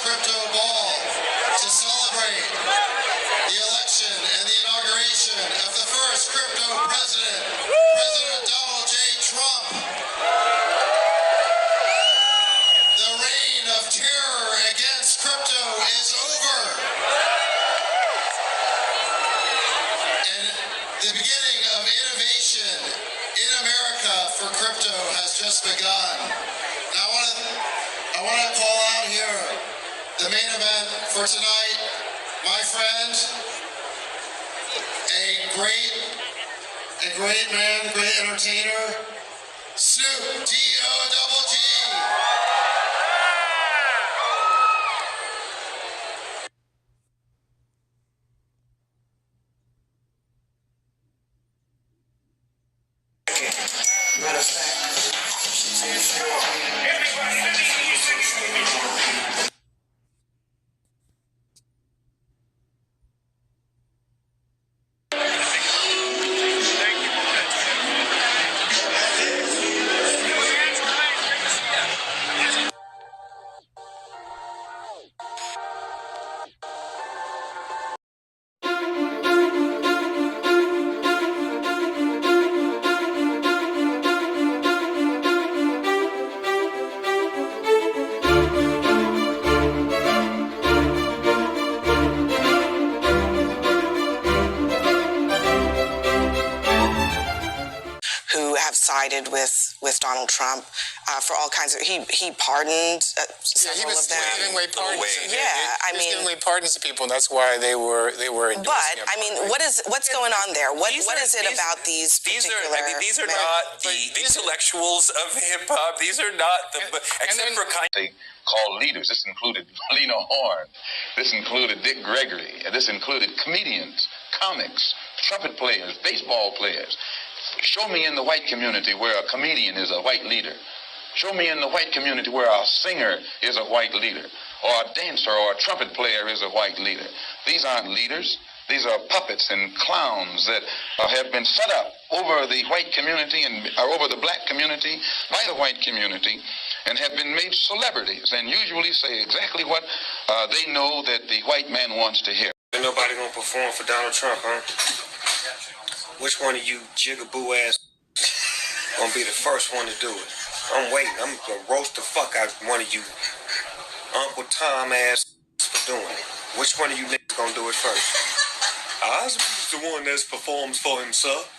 crypto ball to celebrate the election and the inauguration of the first crypto president, President Donald J. Trump. The reign of terror against crypto is over. And the beginning of innovation in America for crypto has just begun. Now I want to call out here the main event for tonight. My friend, a great man, great entertainer, Snoop D.O.D. Matter of fact, everybody, let me hear you sing. Who have sided with Donald Trump for all kinds of. He pardoned several of them. Giving away pardons. Yeah, giving away pardons to people, and that's why they were endorsing But him. I mean, what's going on there? What is it about these particular? These are not the intellectuals of hip hop. These are not the except for kind. They called leaders. This included Lena Horne. This included Dick Gregory. This included comedians, comics, trumpet players, baseball players. Show me in the white community where a comedian is a white leader. Show me in the white community where a singer is a white leader, or a dancer or a trumpet player is a white leader. These aren't leaders. These are puppets and clowns that have been set up over the white community and over the black community by the white community and have been made celebrities and usually say exactly what they know that the white man wants to hear. Ain't nobody gonna perform for Donald Trump, huh? Which one of you jigaboo ass gonna be the first one to do it? I'm waiting. I'm gonna roast the fuck out of one of you Uncle Tom ass for doing it. Which one of you niggas gonna do it first? Ozzy's the one that performs for himself.